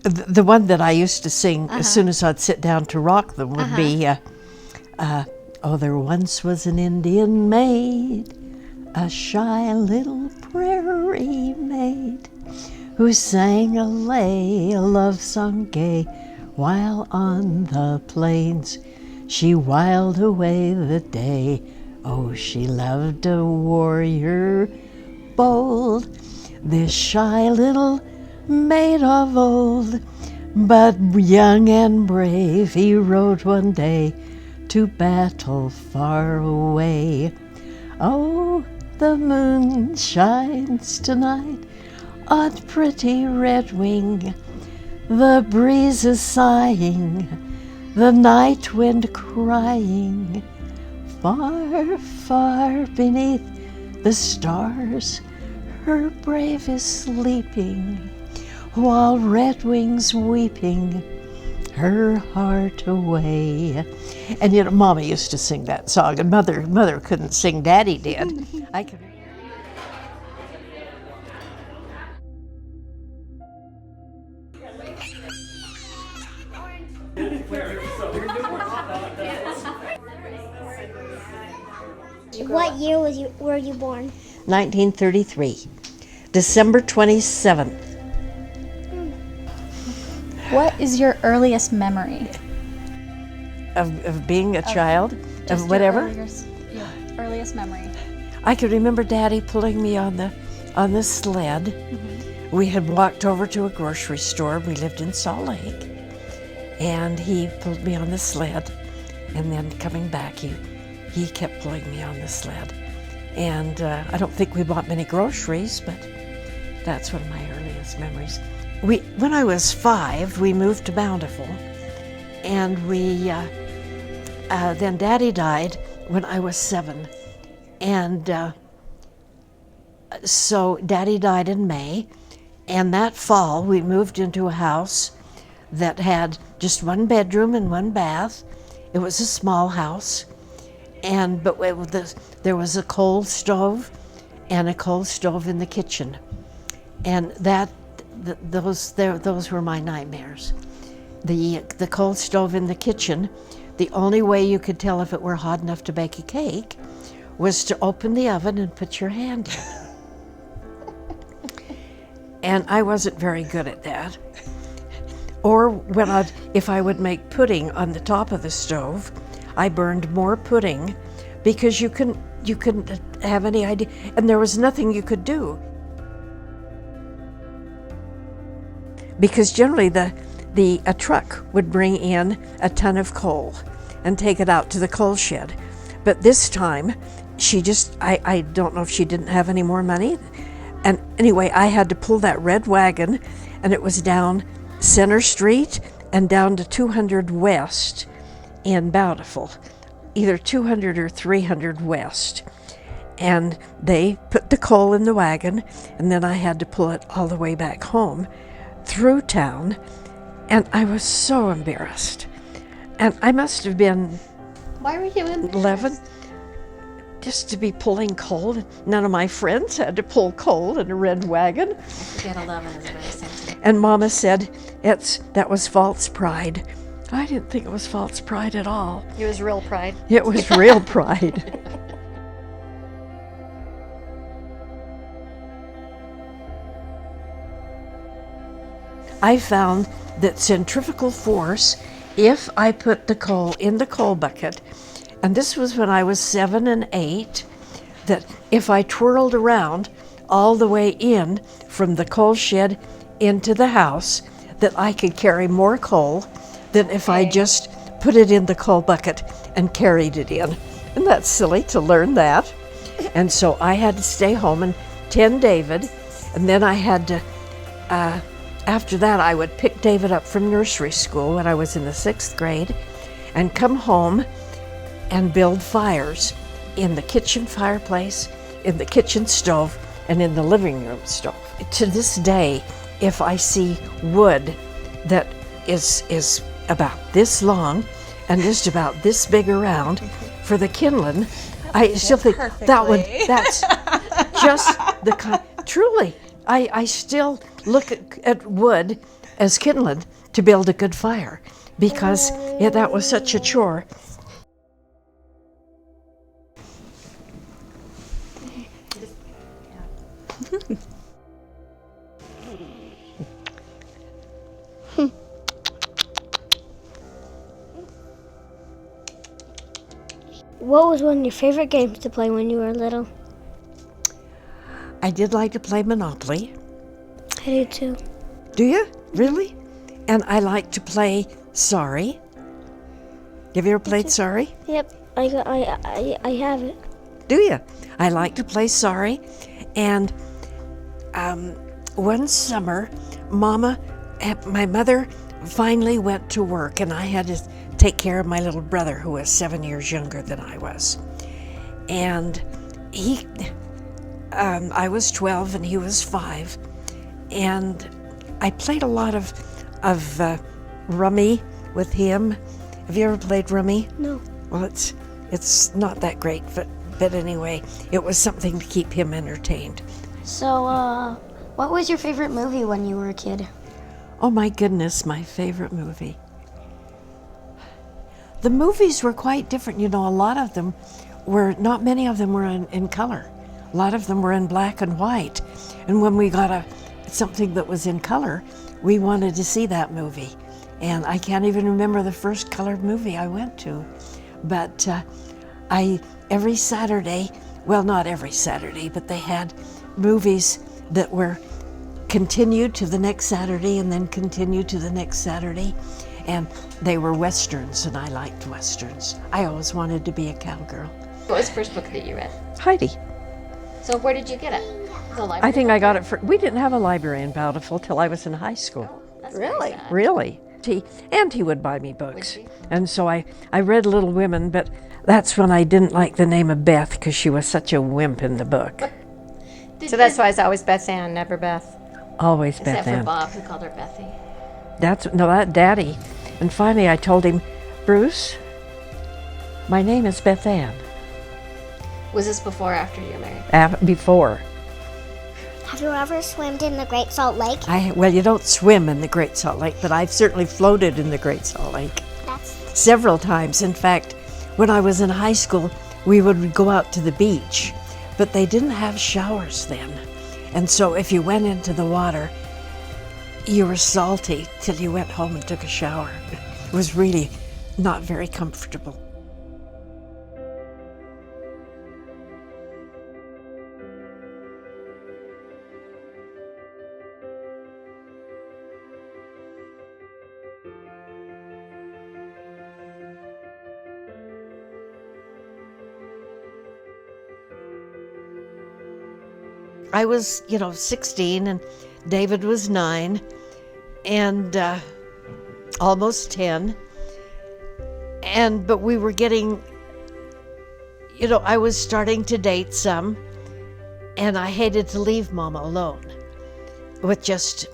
The one that I used to sing as soon as I'd sit down to rock them would be, oh, there once was an Indian maid, a shy little prairie maid, who sang a lay, a love song gay, while on the plains she whiled away the day. Oh, she loved a warrior bold, this shy little maid of old. But young and brave he rode one day to battle far away. Oh, the moon shines tonight on pretty Red Wing, the breeze is sighing, the night wind crying. Far, far beneath the stars, her brave is sleeping, while Red Wing's weeping her heart away. And you know, Mama used to sing that song, and Mother couldn't sing. Daddy did. I could. What year were you born? 1933, December 27th. What is your earliest memory? Of being a child? Just Of whatever? Your earliest memory. I could remember Daddy pulling me on the sled. Mm-hmm. We had walked over to a grocery store. We lived in Salt Lake. And he pulled me on the sled. And then coming back, he kept pulling me on the sled. And I don't think we bought many groceries, but that's one of my earliest memories. When I was 5, we moved to Bountiful, and then Daddy died when I was 7, and so Daddy died in May, and that fall we moved into a house that had just 1 bedroom and 1 bath. It was a small house, but there was a coal stove and a coal stove in the kitchen, and those were my nightmares. The coal stove in the kitchen, the only way you could tell if it were hot enough to bake a cake was to open the oven and put your hand in. And I wasn't very good at that. Or if I would make pudding on the top of the stove, I burned more pudding because you couldn't have any idea, and there was nothing you could do. Because generally a truck would bring in a ton of coal and take it out to the coal shed. But this time, I don't know if she didn't have any more money. And anyway, I had to pull that red wagon, and it was down Center Street and down to 200 West in Bountiful, either 200 or 300 West. And they put the coal in the wagon, and then I had to pull it all the way back home through town, and I was so embarrassed. And I must have been Why were you embarrassed? 11, just to be pulling coal. None of my friends had to pull coal in a red wagon. I forget 11 is very sensitive. And Mama said that was false pride. I didn't think it was false pride at all. It was real pride. It was real pride. I found that centrifugal force, if I put the coal in the coal bucket, and this was when I was 7 and 8, that if I twirled around all the way in from the coal shed into the house, that I could carry more coal than if I just put it in the coal bucket and carried it in. And that's silly to learn that. And so I had to stay home and tend David, and then I had to after that, I would pick David up from nursery school when I was in the 6th grade and come home and build fires in the kitchen fireplace, in the kitchen stove, and in the living room stove. To this day, if I see wood that is about this long and just about this big around for the kindling, I still think that's just the kind. Truly, I still look at wood as kindling to build a good fire because that was such a chore. What was one of your favorite games to play when you were little? I did like to play Monopoly. I do too. Do you? Really? And I like to play Sorry. Have you ever played Sorry? Yep, I have it. Do you? I like to play Sorry. And one summer, my mother finally went to work, and I had to take care of my little brother who was 7 years younger than I was. And I was 12 and he was 5. And I played a lot of rummy with him. Have you ever played rummy? No. Well, it's not that great, but anyway, it was something to keep him entertained. So, what was your favorite movie when you were a kid? Oh my goodness, my favorite movie. The movies were quite different. You know, not many of them were in color. A lot of them were in black and white. And when we got something that was in color, we wanted to see that movie. And I can't even remember the first colored movie I went to. But every Saturday, well, not every Saturday, but they had movies that were continued to the next Saturday and then continued to the next Saturday. And they were Westerns, and I liked Westerns. I always wanted to be a cowgirl. What was the first book that you read? Heidi. So where did you get it? The library? I think I got it we didn't have a library in Bountiful till I was in high school. Oh, that's Really? very sad. Really. And he would buy me books. Would he? And so I read Little Women, but that's when I didn't like the name of Beth because she was such a wimp in the book. So that's why it's always Beth Ann, never Beth. Always Except Beth for Ann. Bob, who called her Bethy. That Daddy. And finally I told him, Bruce, my name is Beth Ann. Was this before or after you were married? Before. Have you ever swam in the Great Salt Lake? Well, you don't swim in the Great Salt Lake, but I've certainly floated in the Great Salt Lake That's several times. In fact, when I was in high school, we would go out to the beach, but they didn't have showers then. And so if you went into the water, you were salty till you went home and took a shower. It was really not very comfortable. I was, 16 and David was 9 and almost 10. But we were getting, I was starting to date some, and I hated to leave Mama alone with just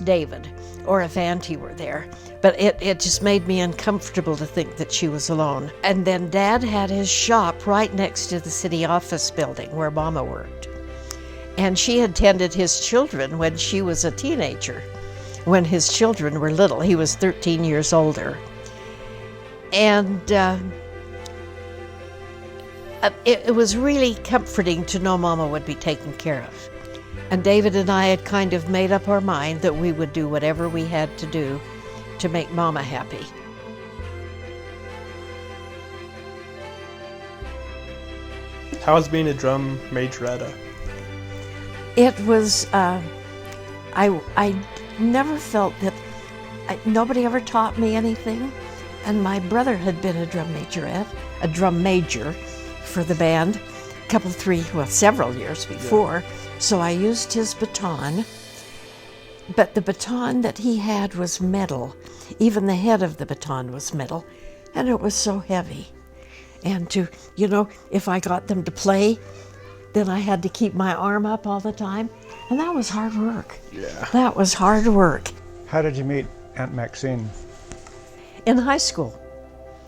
David, or if Auntie were there. But it just made me uncomfortable to think that she was alone. And then Dad had his shop right next to the city office building where Mama worked. And she had tended his children when she was a teenager. When his children were little, he was 13 years older. And it was really comforting to know Mama would be taken care of. And David and I had kind of made up our mind that we would do whatever we had to do to make Mama happy. How's being a drum majoretta? It was, I never felt that, nobody ever taught me anything. And my brother had been a drum major for the band, several years before. Yeah. So I used his baton, but the baton that he had was metal. Even the head of the baton was metal, and it was so heavy. And if I got them to play, then I had to keep my arm up all the time, and that was hard work. Yeah. That was hard work. How did you meet Aunt Maxine? In high school.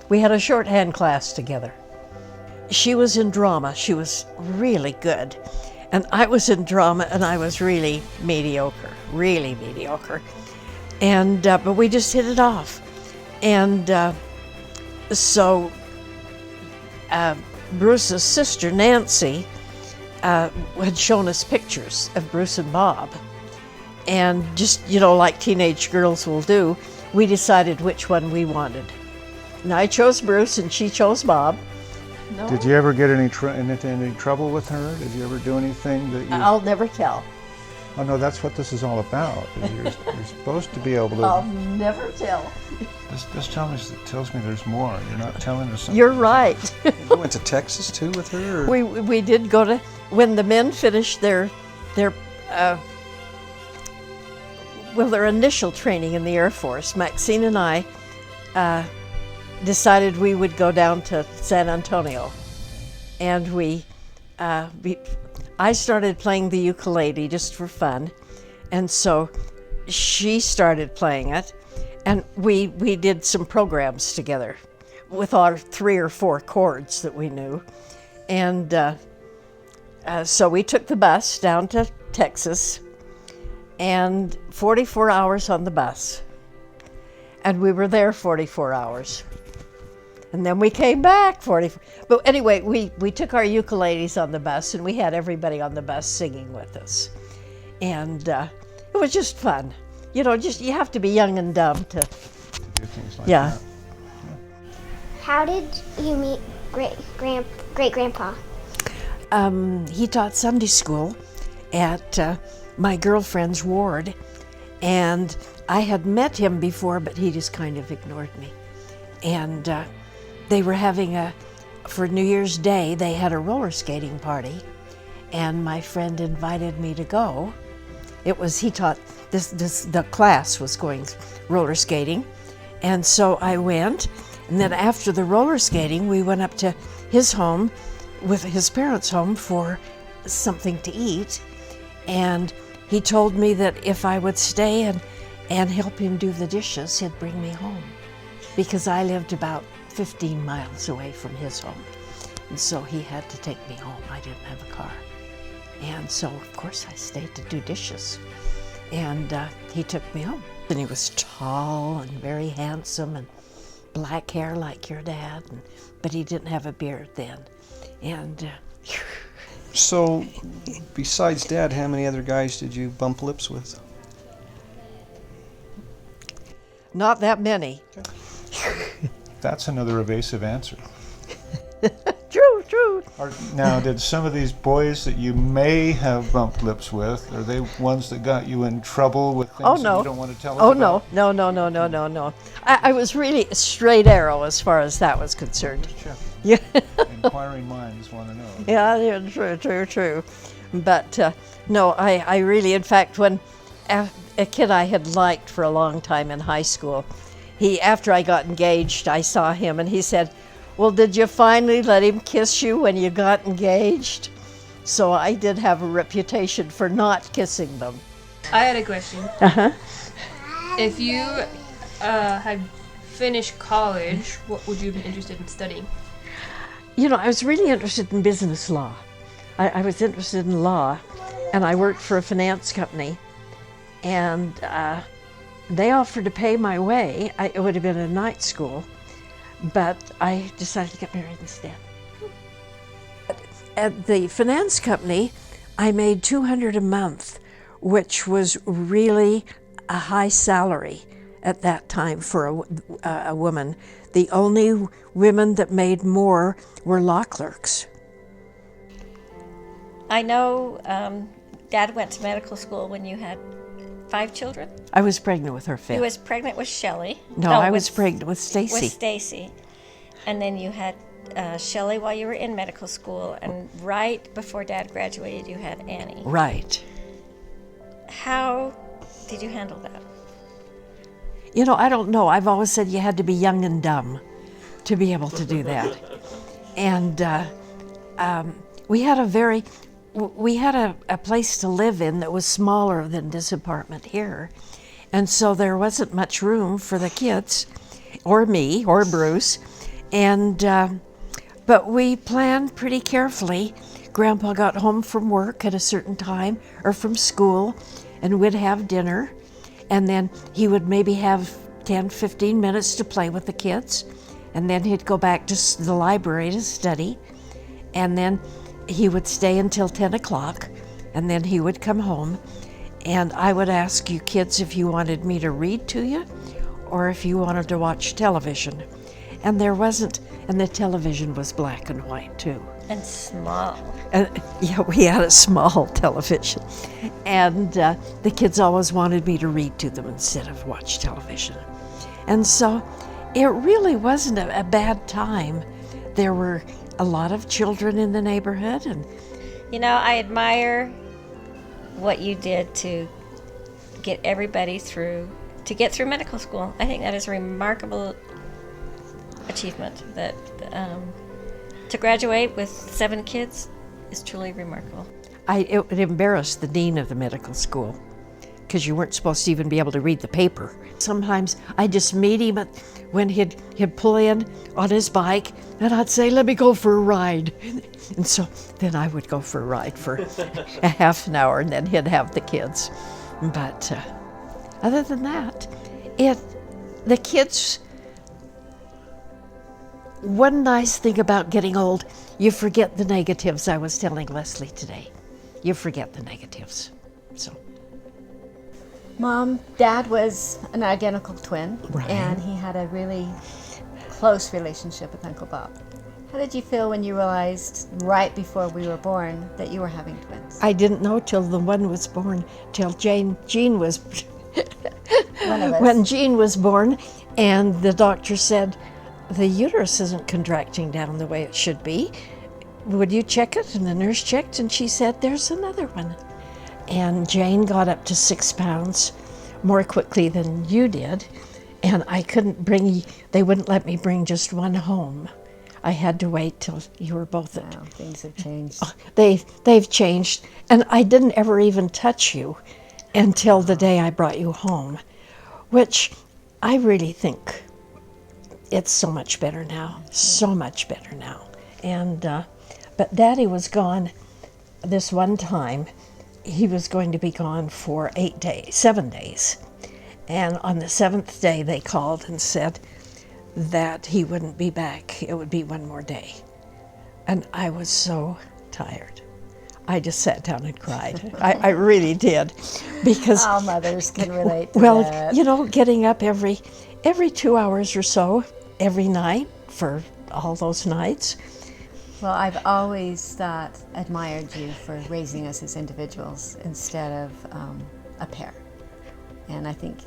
We had a shorthand class together. She was in drama. She was really good. And I was in drama, and I was really mediocre. And but we just hit it off. And so Bruce's sister, Nancy, had shown us pictures of Bruce and Bob. And just, like teenage girls will do, we decided which one we wanted. And I chose Bruce and she chose Bob. No. Did you ever get into any trouble with her? Did you ever do anything that you... I'll never tell. Oh no, that's what this is all about. You're supposed to be able to... I'll never tell. This tells me there's more. You're not telling us something. You're right. You went to Texas too with her? Or? We did go to, when the men finished their initial training in the Air Force, Maxine and I decided we would go down to San Antonio. And I started playing the ukulele just for fun. And so she started playing it. And we did some programs together with our 3 or 4 chords that we knew. And so we took the bus down to Texas, and 44 hours on the bus. And we were there 44 hours. And then we came back 44. But anyway, we took our ukuleles on the bus, and we had everybody on the bus singing with us. And it was just fun. You have to be young and dumb to do things like yeah. that. How did you meet great-grandpa? He taught Sunday school at my girlfriend's ward, and I had met him before, but he just kind of ignored me. And they were having for New Year's Day, they had a roller skating party, and my friend invited me to go. He taught the class was going roller skating, and so I went. And then after the roller skating, we went up to his home, with his parents' home, for something to eat. And he told me that if I would stay and help him do the dishes, he'd bring me home, because I lived about 15 miles away from his home. And so he had to take me home. I didn't have a car. And so, of course, I stayed to do dishes. And he took me home. And he was tall and very handsome and black hair like your dad, but he didn't have a beard then. And So, besides Dad, how many other guys did you bump lips with? not that many. That's another evasive answer. True. Now, did some of these boys that you may have bumped lips with, are they ones that got you in trouble with things that you don't want to tell us about? No. I was really a straight arrow as far as that was concerned. Yeah. Inquiring minds want to know. Yeah, true. But no, I really, in fact, when a kid I had liked for a long time in high school, after I got engaged, I saw him and he said, "Well, did you finally let him kiss you when you got engaged?" So I did have a reputation for not kissing them. I had a question. Uh-huh. If you had finished college, what would you be interested in studying? I was really interested in business law. I was interested in law, and I worked for a finance company, and they offered to pay my way. It would have been a night school, but I decided to get married instead. At the finance company, I made $200 a month, which was really a high salary at that time for a woman. The only women that made more were law clerks. I know Dad went to medical school when you had 5 children. I was pregnant with her 5th. You was pregnant with Shelley. No, I was pregnant with Stacy. With Stacy. And then you had Shelley while you were in medical school, and right before Dad graduated, you had Annie. Right. How did you handle that? I don't know. I've always said you had to be young and dumb to be able to do that. And we had a place to live in that was smaller than this apartment here. And so there wasn't much room for the kids, or me, or Bruce. And but we planned pretty carefully. Grandpa got home from work at a certain time, or from school, and we'd have dinner. And then he would maybe have 10, 15 minutes to play with the kids. And then he'd go back to the library to study. And then he would stay until 10 o'clock. And then he would come home. And I would ask you kids if you wanted me to read to you or if you wanted to watch television. And there wasn't, and the television was black and white too. And small. Yeah, we had a small television. And the kids always wanted me to read to them instead of watch television. And so it really wasn't a bad time. There were a lot of children in the neighborhood. And You know, I admire what you did to get everybody through, to get through medical school. I think that is a remarkable achievement. That to graduate with 7 kids is truly remarkable. it embarrassed the dean of the medical school because you weren't supposed to even be able to read the paper. Sometimes I'd just meet him when he'd pull in on his bike, and I'd say, "Let me go for a ride." And so then I would go for a ride for a half an hour, and then he'd have the kids. But other than that, the kids, one nice thing about getting old, you forget the negatives. I was telling Leslie today. You forget the negatives. So. Mom, Dad was an identical twin, Right. and he had a really close relationship with Uncle Bob. How did you feel when you realized right before we were born that you were having twins? I didn't know till the one was born, till Jean was, One of us. when Jean was born, and the doctor said, "The uterus isn't contracting down the way it should be. Would you check it?" And the nurse checked, and she said, "There's another one." And Jane got up to 6 pounds more quickly than you did, and I couldn't they wouldn't let me bring just one home. I had to wait till you were both at. Wow, things have changed. They've changed, and I didn't ever even touch you until the day I brought you home, which I really think it's so much better now, so much better now. And but Daddy was gone this one time. He was going to be gone for 7 days, and on the 7th day they called and said that he wouldn't be back. It would be one more day. And I was so tired. I just sat down and cried. I really did, because All mothers can relate to well, that. you know, getting up every 2 hours or so every night for all those nights. Well, I've always admired you for raising us as individuals instead of a pair. And I think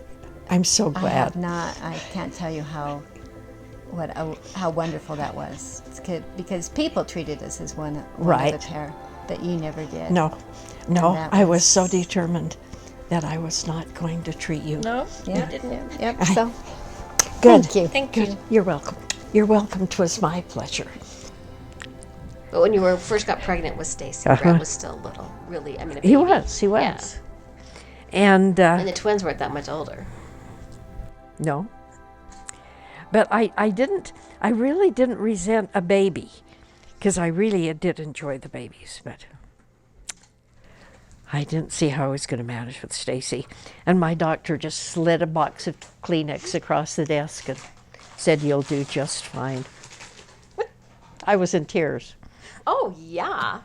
I'm so glad. I can't tell you how wonderful that was. Because people treated us as one Right. of a pair, that you never did. No, And that I was so determined that I was not going to treat you. No, Yeah. you didn't. Yep. So Good. thank you. Thank Good. you. You're welcome. You're welcome. 'Twas my pleasure. But when you first got pregnant with Stacy, Brad was still little, really. I mean, a baby. He was. Yeah. And And the twins weren't that much older. no. But I really didn't resent a baby, because I really did enjoy the babies, but I didn't see how I was going to manage with Stacy. And my doctor just slid a box of Kleenex across the desk and said, "You'll do just fine." I was in tears. Oh, yeah.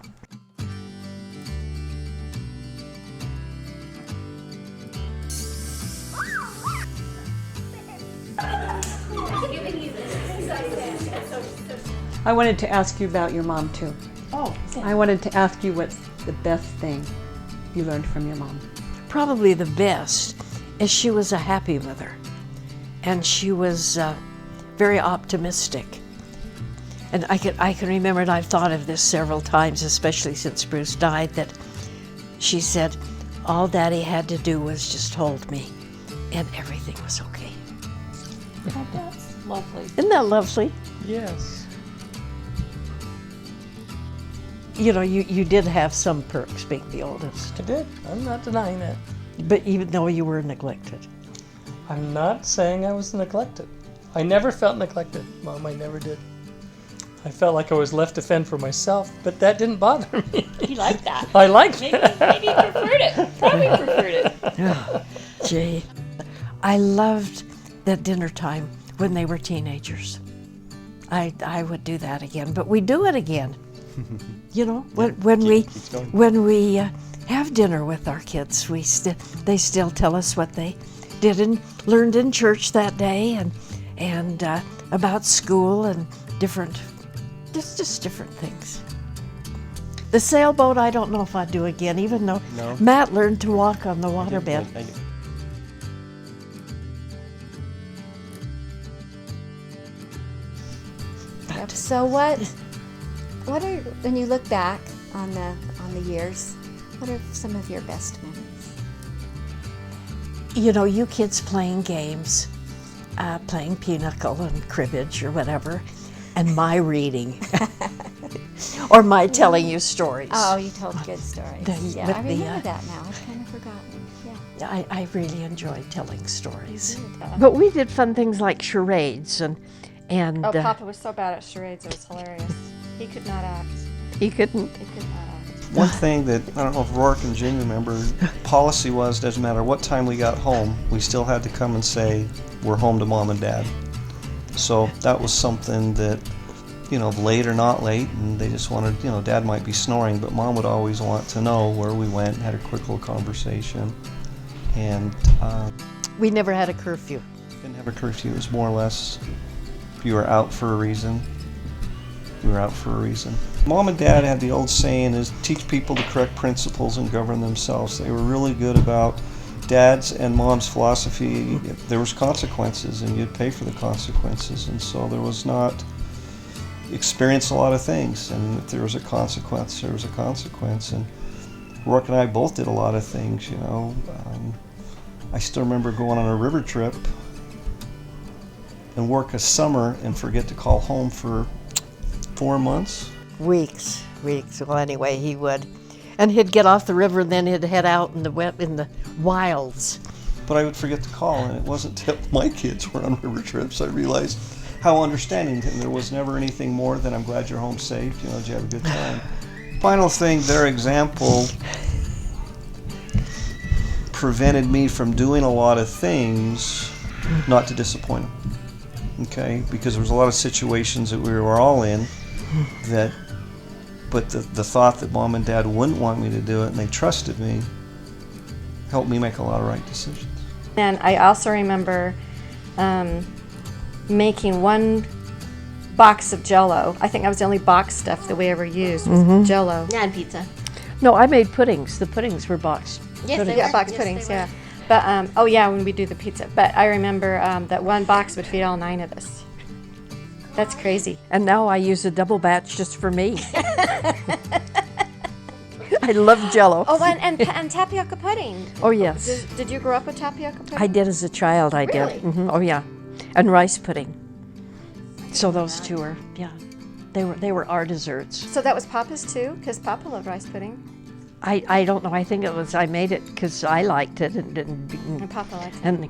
I wanted to ask you about your mom, too. Oh, I wanted to ask you what's the best thing you learned from your mom. probably the best is she was a happy mother, and she was very optimistic. And I can remember, and I've thought of this several times, especially since Bruce died, that she said, all Daddy had to do was just hold me, and everything was okay. Oh, that's lovely. Isn't that lovely? Yes. You know, you did have some perks being the oldest, I did. I'm not denying that. but even though you were neglected. I'm not saying I was neglected. I never felt neglected, Mom. I never did. I felt like I was left to fend for myself, but that didn't bother me. You like that? I liked Maybe it. you preferred it. Probably preferred it. Gee. I loved the dinner time when they were teenagers. I would do that again, but we do it again. You know, when we have dinner with our kids, they still tell us what they did and learned in church that day, and about school and just different things. The sailboat, I don't know if I'd do again, even though Matt learned to walk on the waterbed. So what are, when you look back on the years, what are some of your best memories? You know, you kids playing games, playing pinochle and cribbage or whatever, and my reading. Or my telling you stories. Oh, you told good stories. I remember that now. I've kind of forgotten. Yeah. I really enjoyed telling stories. But we did fun things like charades and Oh, Papa was so bad at charades, it was hilarious. He could not act. He couldn't. He could not act. One thing that, I don't know if Rourke and Jim remember, policy was, doesn't matter what time we got home, we still had to come and say, we're home to Mom and Dad. So that was something that, you know, late or not late, and they just wanted, you know, Dad might be snoring, but Mom would always want to know where we went, had a quick little conversation. And we never had a curfew. Didn't have a curfew. It was more or less, if you were out for a reason, you were out for a reason. Mom and Dad had the old saying is teach people the correct principles and govern themselves. They were really good about Dad's and Mom's philosophy. There was consequences, and you'd pay for the consequences, and so there was not experience a lot of things, and if there was a consequence, there was a consequence. And Rourke and I both did a lot of things, you know. I still remember going on a river trip and work a summer and forget to call home for 4 months. Weeks. Well, anyway, he would. And he'd get off the river, and then he'd head out in the wilds. But I would forget to call, and it wasn't till my kids were on river trips I realized how understanding, and there was never anything more than I'm glad you're home safe, you know, did you have a good time? Final thing, their example prevented me from doing a lot of things not to disappoint them, okay? Because there was a lot of situations that we were all in that, but the thought that Mom and Dad wouldn't want me to do it and they trusted me helped me make a lot of right decisions. And I also remember making one box of Jell-O. I think that was the only box stuff that we ever used was Jell-O. Yeah, and pizza. No, I made puddings. The puddings were boxed. Yes, puddings. they Yeah, were. box Yes, puddings, they were. yeah. But, oh yeah, when we do the pizza. But I remember that one box would feed all 9 of us. That's crazy. And now I use a double batch just for me. I love Jell-O. Oh, and tapioca pudding. Oh, yes. Did you grow up with tapioca pudding? I did as a child, I Really? did. Oh, yeah. And rice pudding. So those two are, yeah. They were our desserts. So that was Papa's too? Because Papa loved rice pudding. I don't know. I think it was, I made it because I liked it. And Papa liked it. And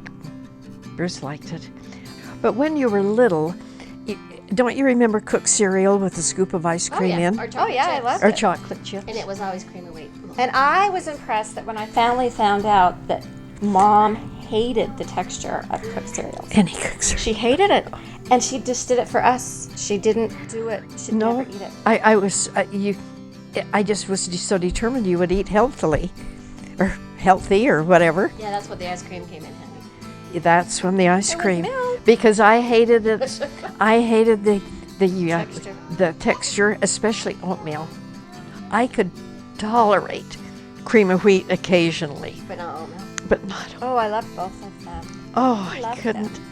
Bruce liked it. But when you were little, don't you remember cooked cereal with a scoop of ice cream in? Or Oh yeah, I loved Or it. chocolate chips? And it was always cream of wheat. And I was impressed that when I finally found out that Mom hated the texture of cooked cereals. Any cooked cereal. She hated it, and she just did it for us. She didn't do it. She'd No, never eat it. I just was so determined you would eat healthily, or healthy, or whatever. Yeah, that's what the ice cream came in handy. That's when the ice It was cream, milk. because I hated it. I hated the Texture. the texture, especially oatmeal. I could tolerate cream of wheat occasionally, But not oatmeal. but not. Oh, I loved both of them. Oh, I loved couldn't. them.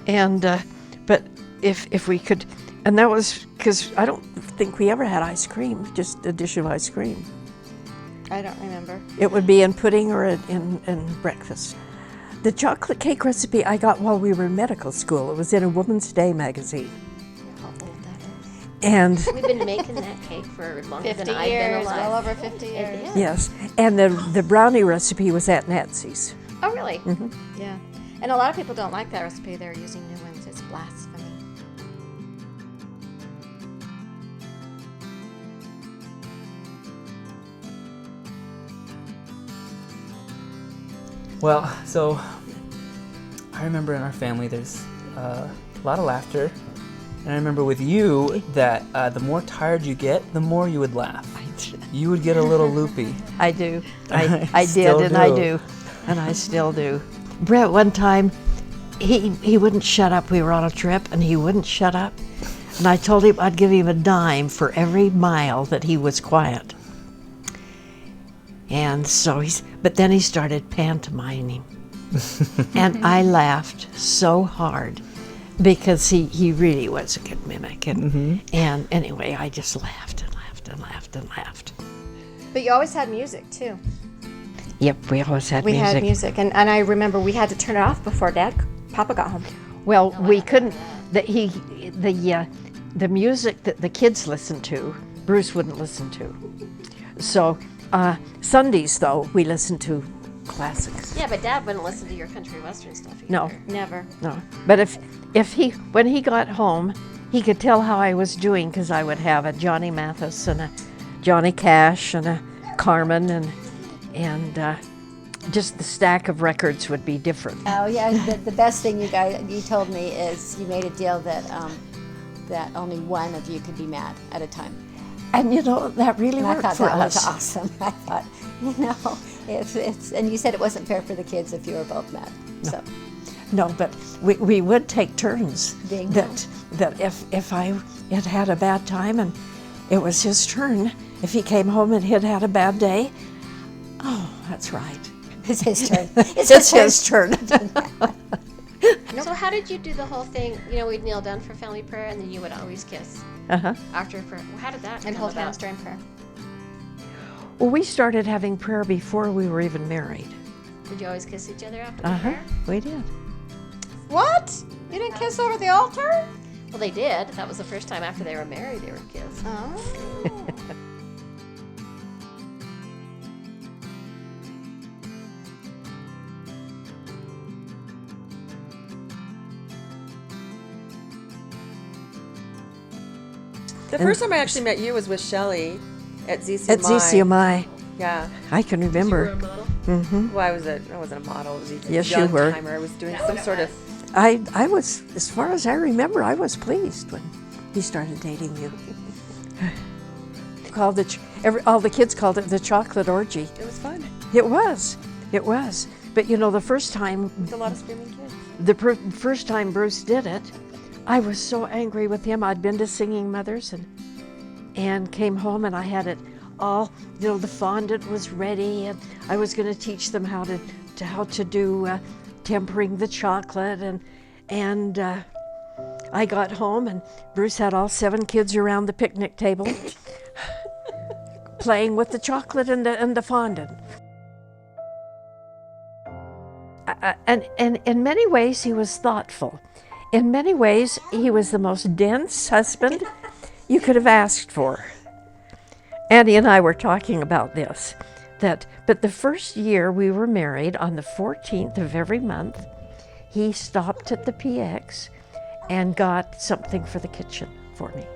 And but if we could, and that was because I don't think we ever had ice cream, just a dish of ice cream. I don't remember. It would be in pudding or in breakfast. The chocolate cake recipe I got while we were in medical school. It was in a Woman's Day magazine. How old that is. And We've been making that cake for longer 50 than I've been years, alive. well over 50 years. Yeah. yes, and the brownie recipe was at Nancy's. Oh, really? Yeah. And a lot of people don't like that recipe. They're using new ones. It's blasphemy. Well, so I remember in our family there's a lot of laughter. And I remember with you that the more tired you get, the more you would laugh. You would get a little loopy. I do. I did, and I do. And I still do. Brett, one time, he wouldn't shut up. We were on a trip, and he wouldn't shut up. And I told him I'd give him a dime for every mile that he was quiet. And so but then he started pantomiming. And I laughed so hard because he really was a good mimic. And anyway, I just laughed and laughed and laughed and laughed. But you always had music, too. Yep, we always had music. We had music, and I remember we had to turn it off before Papa got home. Well, we couldn't. The music that the kids listened to, Bruce wouldn't listen to. So Sundays, though, we listened to classics. Yeah, but Dad wouldn't listen to your country western stuff either. No, never. No, but when he got home, he could tell how I was doing because I would have a Johnny Mathis and a Johnny Cash and a Carmen and just the stack of records would be different. Oh yeah, the best thing you told me is you made a deal that that only one of you could be mad at a time. And that really worked for us. I thought that was awesome. I thought, it's and you said it wasn't fair for the kids if you were both mad. No. So. No, but we would take turns. Being that if I had a bad time and it was his turn, if he came home and he'd had a bad day, oh, that's right. It's his turn. It's his turn. So how did you do the whole thing? We'd kneel down for family prayer, and then you would always kiss after prayer. How did that? And hold hands during prayer. Well, we started having prayer before we were even married. Did you always kiss each other after the prayer? We did. What? You didn't kiss over the altar? Well, they did. That was the first time after they were married they were kissed. Oh. The first time I actually met you was with Shelley at ZCMI. At ZCMI. Yeah. I can remember. You were a model? Mm-hmm. Well, I wasn't a model. I was a yes, young you were. timer. I was doing some sort of... I was, as far as I remember, I was pleased when he started dating you. All the kids called it the chocolate orgy. It was fun. It was. But the first time... It's a lot of screaming kids. The first time Bruce did it, I was so angry with him. I'd been to Singing Mothers and came home and I had it all, the fondant was ready and I was going to teach them how to do tempering the chocolate and I got home and Bruce had all 7 kids around the picnic table playing with the chocolate and the fondant. And in many ways he was thoughtful. In many ways, he was the most dense husband you could have asked for. Annie and I were talking about this, but the first year we were married, on the 14th of every month, he stopped at the PX and got something for the kitchen for me.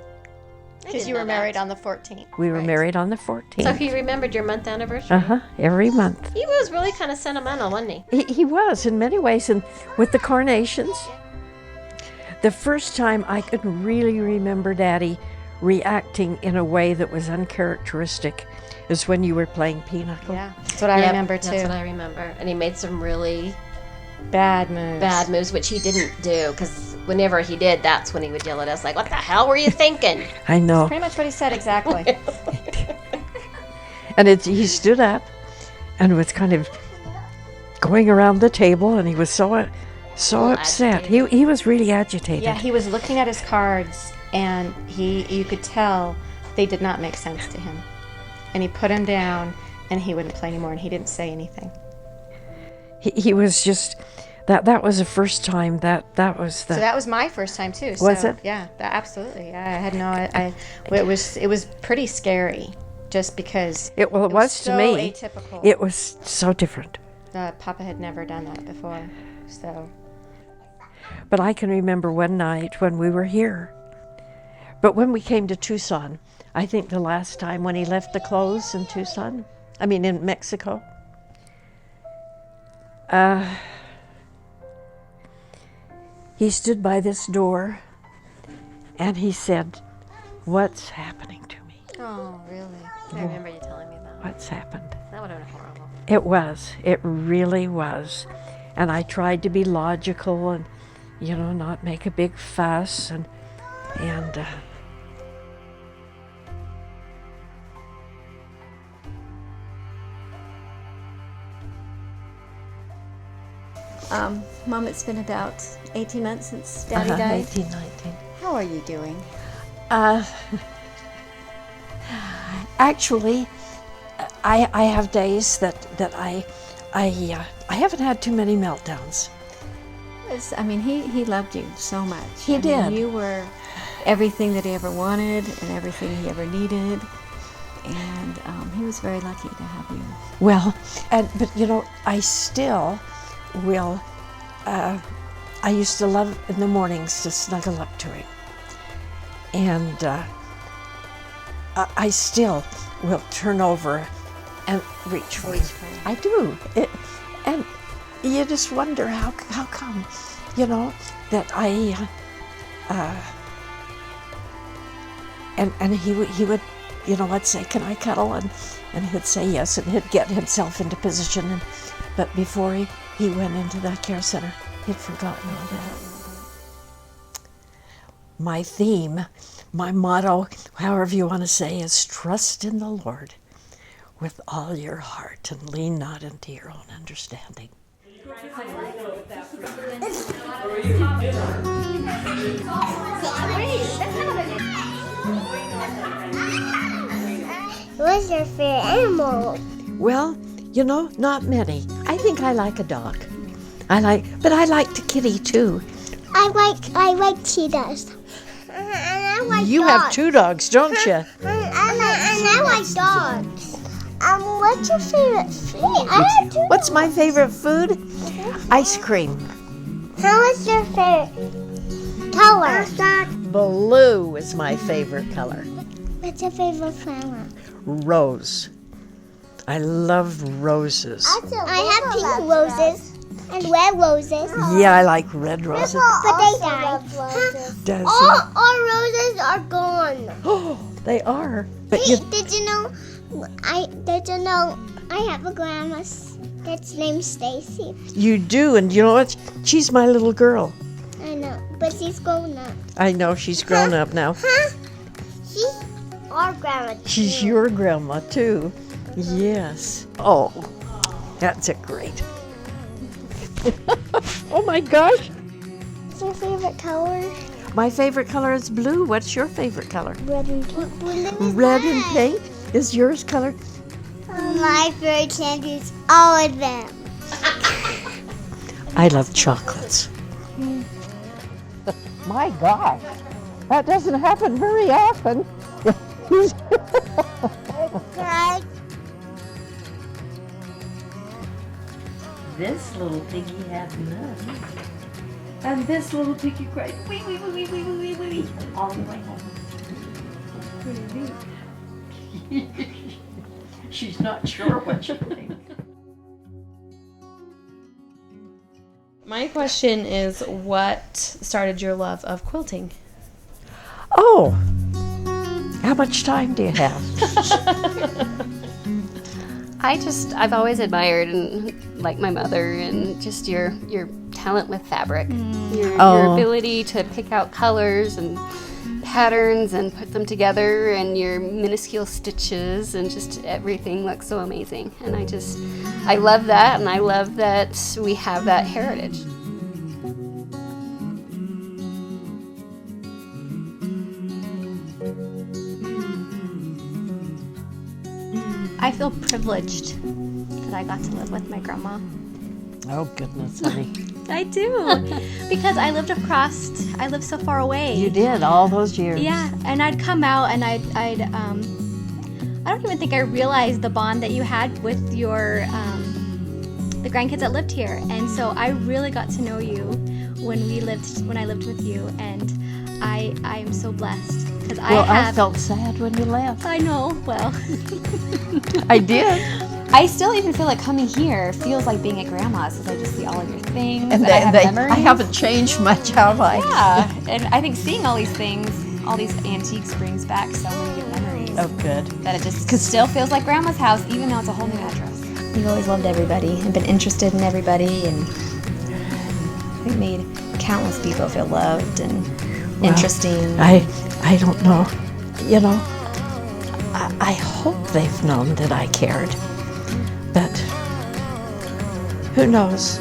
Because you were married on the 14th. We were married on the 14th. So he remembered your month anniversary? Every month. He was really kind of sentimental, wasn't he? He was, in many ways, and with the carnations. The first time I could really remember Daddy reacting in a way that was uncharacteristic is when you were playing pinochle. Yeah, that's what I remember too. That's what I remember. And he made some really bad moves, which he didn't do, because whenever he did, that's when he would yell at us like, "What the hell were you thinking?" I know. That's pretty much what he said exactly. And he stood up and was kind of going around the table, and he was so upset. He was really agitated. Yeah, he was looking at his cards, and you could tell they did not make sense to him. And he put them down, and he wouldn't play anymore, and he didn't say anything. He was just that was the first time that was the. So that was my first time too. Was it? Yeah, absolutely. I had it was pretty scary, just because it was so to me. Atypical. It was so different. Papa had never done that before, so. But I can remember one night when we were here. But when we came to Tucson, I think the last time when he left the clothes in Tucson, in Mexico, he stood by this door and he said, "What's happening to me? Oh, really? I remember you telling me that. What's happened?" That would have been horrible. It was. It really was. And I tried to be logical and, not make a big fuss and Mom, it's been about 18 months since Daddy died. 18, 19. How are you doing? Actually, I have days that I haven't had too many meltdowns. He loved you so much. He did. You were everything that he ever wanted and everything he ever needed. And he was very lucky to have you. Well, but I still will. I used to love in the mornings to snuggle up to him, and I still will turn over and reach for him. I do, and you just wonder how come, that I. And he would, say, "Can I cuddle?" And he'd say yes, and he'd get himself into position. But before he went into that care center, he'd forgotten all that. My theme, my motto, however you want to say, is trust in the Lord with all your heart and lean not into your own understanding. What's your favorite animal? Well, not many. I think I like a dog. But I like the kitty too. I like cheetahs. And I like You dogs. have 2 dogs, don't you? And I like dogs. What's your favorite food? I have 2 What's dogs. my favorite food? Ice cream. How is your favorite color? Blue is my favorite color. What's your favorite flower? Rose. I love roses. I have pink roses and red roses. Yeah, I like red roses. But they died. Does All roses are gone. Oh, they are. But Hey, did you know I have a grandma that's named Stacy. you do, and you know what? She's my little girl. I know, but she's grown up. I know she's grown up now. She's our grandma. She's too. your grandma too. Yes. Oh, that's a great. Oh my gosh. What's your favorite color? My favorite color is blue. What's your favorite color? Red and pink. Red and pink. Is yours color? My favorite candy is all of them. I love chocolates. My gosh, that doesn't happen very often. This little piggy had none. And this little piggy cried, wee, wee, wee, wee, wee, wee, wee, all the way home. She's not sure what she thinks. My question is, what started your love of quilting? Oh, how much time do you have? I've always admired and like my mother and just your talent with fabric, your ability to pick out colors and patterns and put them together, and your minuscule stitches, and just everything looks so amazing. And I love that, and I love that we have that heritage. I feel privileged that I got to live with my grandma. Oh goodness, honey. I do, because I lived so far away. You did all those years. Yeah, and I'd come out and I don't even think I realized the bond that you had with your the grandkids that lived here, and so I really got to know you when I lived with you, and I am so blessed because I felt sad when you left. I know. Well, I did. I still even feel like coming here feels like being at Grandma's because I just see all of your things And I have memories. I haven't changed much, have I? Yeah, and I think seeing all these things, all these antiques brings back so many good memories. Oh, good. That it just still feels like Grandma's house, even though it's a whole new address. You've always loved everybody and been interested in everybody, and I think made countless people feel loved and interesting. I don't know. You know, I hope they've known that I cared. But who knows?